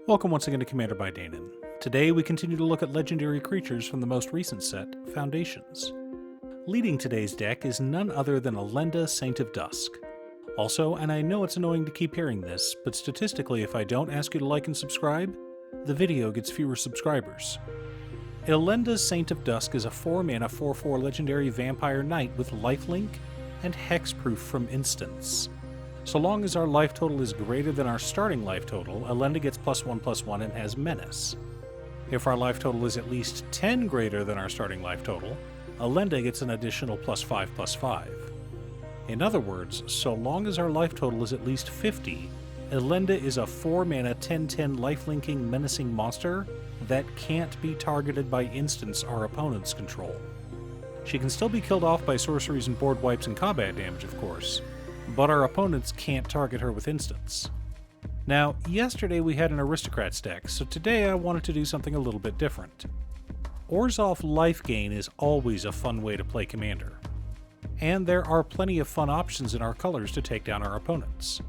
Welcome once again to Commander by Danon. Today we continue to look at legendary creatures from the most recent set, Foundations. Leading today's deck is none other than Elenda, Saint of Dusk. Also, and I know it's annoying to keep hearing this, but statistically if I don't ask you to like and subscribe, the video gets fewer subscribers. Elenda, Saint of Dusk is a 4-mana 4/4 legendary vampire knight with lifelink and hexproof from instants. So long as our life total is greater than our starting life total, Elenda gets +1/+1 and has Menace. If our life total is at least 10 greater than our starting life total, Elenda gets an additional +5/+5. In other words, so long as our life total is at least 50, Elenda is a 4-mana 10/10 lifelinking menacing monster that can't be targeted by instants our opponents control. She can still be killed off by sorceries and board wipes and combat damage, of course, but our opponents can't target her with instants. Now, yesterday we had an Aristocrats deck, so today I wanted to do something a little bit different. Orzhov life gain is always a fun way to play Commander, and there are plenty of fun options in our colors to take down our opponents.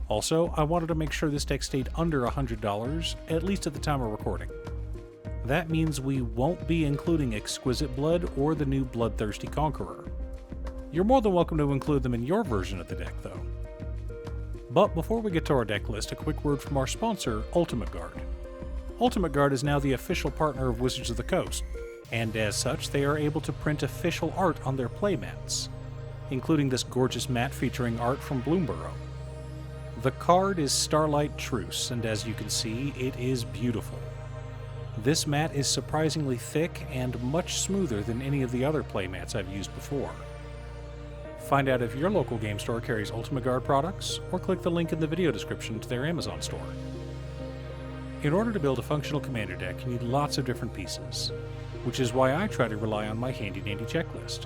Also, I wanted to make sure this deck stayed under $100, at least at the time of recording. That means we won't be including Exquisite Blood or the new Bloodthirsty Conqueror. You're more than welcome to include them in your version of the deck, though. But before we get to our deck list, a quick word from our sponsor, Ultimate Guard. Ultimate Guard is now the official partner of Wizards of the Coast, and as such, they are able to print official art on their playmats, including this gorgeous mat featuring art from Bloomborough. The card is Starlight Truce, and as you can see, it is beautiful. This mat is surprisingly thick and much smoother than any of the other playmats I've used before. Find out if your local game store carries Ultimate Guard products, or click the link in the video description to their Amazon store. In order to build a functional Commander deck, you need lots of different pieces, which is why I try to rely on my handy-dandy checklist.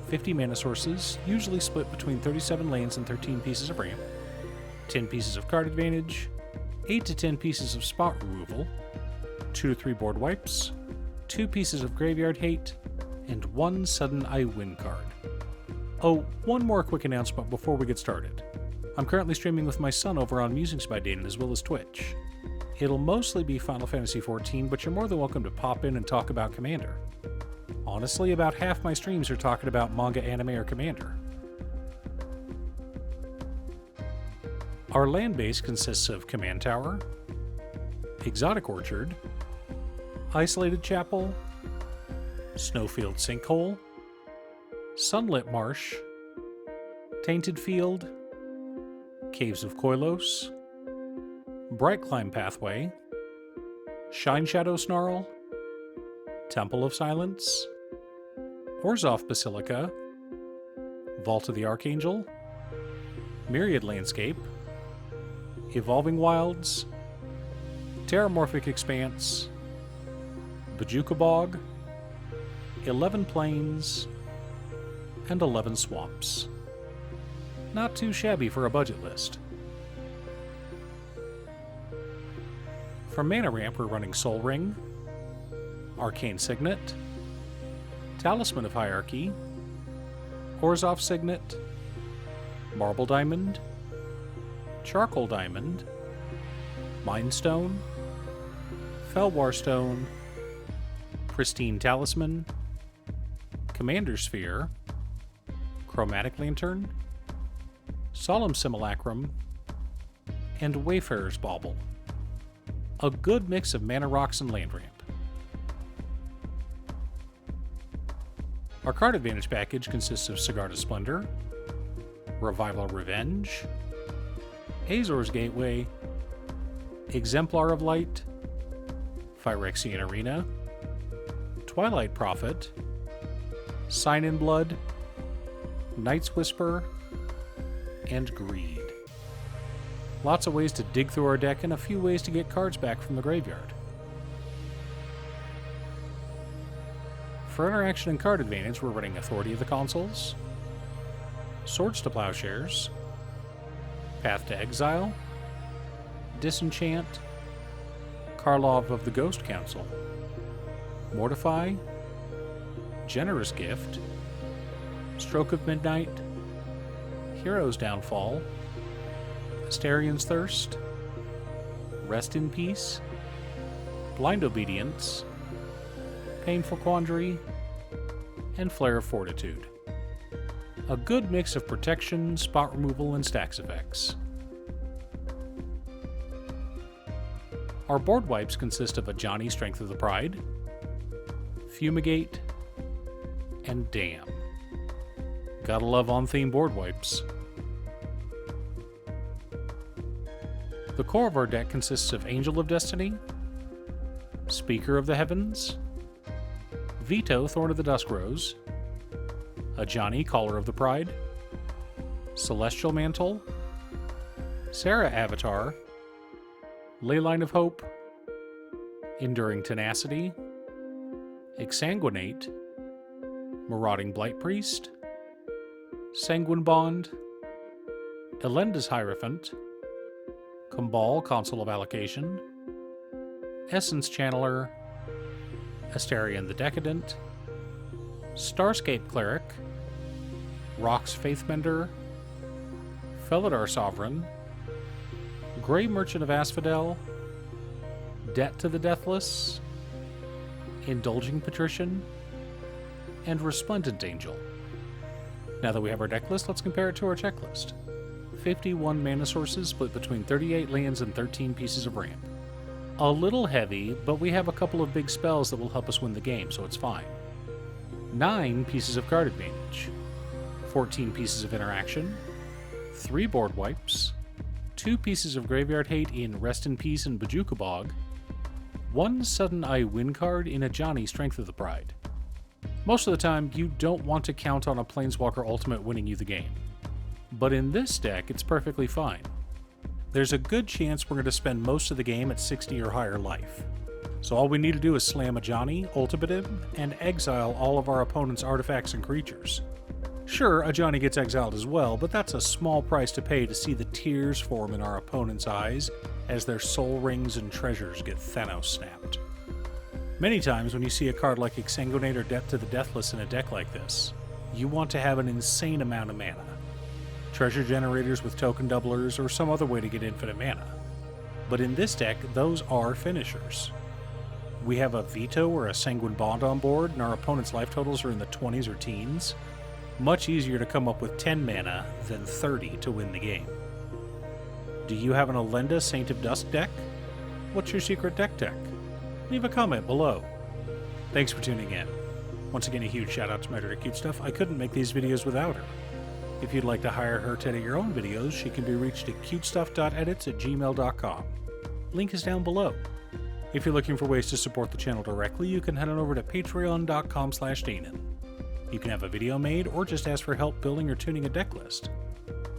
50 mana sources, usually split between 37 lanes and 13 pieces of ramp, 10 pieces of card advantage, 8 to 10 pieces of spot removal, 2 to 3 board wipes, 2 pieces of graveyard hate, and 1 sudden I win card. Oh, one more quick announcement before we get started. I'm currently streaming with my son over on Musings by Danon as well as Twitch. It'll mostly be Final Fantasy XIV, but you're more than welcome to pop in and talk about Commander. Honestly, about half my streams are talking about manga, anime, or Commander. Our land base consists of Command Tower, Exotic Orchard, Isolated Chapel, Snowfield Sinkhole, Sunlit Marsh, Tainted Field, Caves of Koilos, Bright Climb Pathway, Shine Shadow Snarl, Temple of Silence, Orzhov Basilica, Vault of the Archangel, Myriad Landscape, Evolving Wilds, Terramorphic Expanse, Bajuka Bog, 11 Plains, and 11 swamps. Not too shabby for a budget list. For mana ramp, we're running Soul Ring, Arcane Signet, Talisman of Hierarchy, Orzhov Signet, Marble Diamond, Charcoal Diamond, Mind Stone, Felwar Stone, Pristine Talisman, Commander Sphere, Chromatic Lantern, Solemn Simulacrum, and Wayfarer's Bauble. A good mix of mana rocks and land ramp. Our card advantage package consists of Sigarda's Splendor, Revival Revenge, Azor's Gateway, Exemplar of Light, Phyrexian Arena, Twilight Prophet, Sign in Blood, Night's Whisper, and Greed. Lots of ways to dig through our deck and a few ways to get cards back from the graveyard. For interaction and card advantage, we're running Authority of the Consuls, Swords to Plowshares, Path to Exile, Disenchant, Karlov of the Ghost Council, Mortify, Generous Gift, Stroke of Midnight, Hero's Downfall, Astarion's Thirst, Rest in Peace, Blind Obedience, Painful Quandary, and Flare of Fortitude. A good mix of protection, spot removal, and stacks effects. Our board wipes consist of Ajani, Strength of the Pride, Fumigate, and Damn. Gotta love on-theme board wipes. The core of our deck consists of Angel of Destiny, Speaker of the Heavens, Veto, Thorn of the Dusk Rose, Ajani, Caller of the Pride, Celestial Mantle, Sarah Avatar, Leyline of Hope, Enduring Tenacity, Exsanguinate, Marauding Blight Priest, Sanguine Bond, Elenda's Hierophant, Kumbal, Console of Allocation, Essence Channeler, Astarion the Decadent, Starscape Cleric, Rock's Faithbender, Felidar Sovereign, Grey Merchant of Asphodel, Debt to the Deathless, Indulging Patrician, and Resplendent Angel. Now that we have our deck list, let's compare it to our checklist. 51 mana sources split between 38 lands and 13 pieces of ramp. A little heavy, but we have a couple of big spells that will help us win the game, so it's fine. 9 pieces of card advantage, 14 pieces of interaction, 3 board wipes, 2 pieces of graveyard hate in Rest in Peace and Bojuka Bog, 1 Sudden Eye win card in Ajani, Strength of the Pride. Most of the time, you don't want to count on a Planeswalker Ultimate winning you the game. But in this deck, it's perfectly fine. There's a good chance we're going to spend most of the game at 60 or higher life. So all we need to do is slam Ajani, ultimate him, and exile all of our opponent's artifacts and creatures. Sure, Ajani gets exiled as well, but that's a small price to pay to see the tears form in our opponent's eyes as their soul rings and treasures get Thanos snapped. Many times when you see a card like Exsanguinate or Debt to the Deathless in a deck like this, you want to have an insane amount of mana. Treasure generators with token doublers, or some other way to get infinite mana. But in this deck, those are finishers. We have a Veto or a Sanguine Bond on board, and our opponent's life totals are in the 20s or teens. Much easier to come up with 10 mana than 30 to win the game. Do you have an Elenda Saint of Dusk deck? What's your secret deck tech? Leave a comment below. Thanks for tuning in. Once again, a huge shout out to my editor Cute Stuff. I couldn't make these videos without her. If you'd like to hire her to edit your own videos, she can be reached at cutestuff.edits@gmail.com. Link is down below. If you're looking for ways to support the channel directly, you can head on over to patreon.com/Danon. You can have a video made or just ask for help building or tuning a deck list.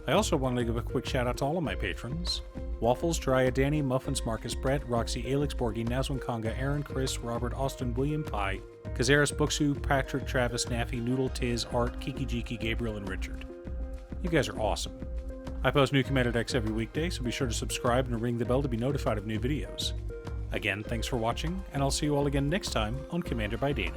I also want to give a quick shout out to all of my patrons. Waffles, Drya, Danny, Muffins, Marcus, Brett, Roxy, Alex, Borgie, Nazwin, Conga, Aaron, Chris, Robert, Austin, William, Pye, Kazaris, Booksu, Patrick, Travis, Naffy, Noodle, Tiz, Art, Kiki Jiki, Gabriel, and Richard. You guys are awesome. I post new Commander decks every weekday, so be sure to subscribe and ring the bell to be notified of new videos. Again, thanks for watching, and I'll see you all again next time on Commander by Danon.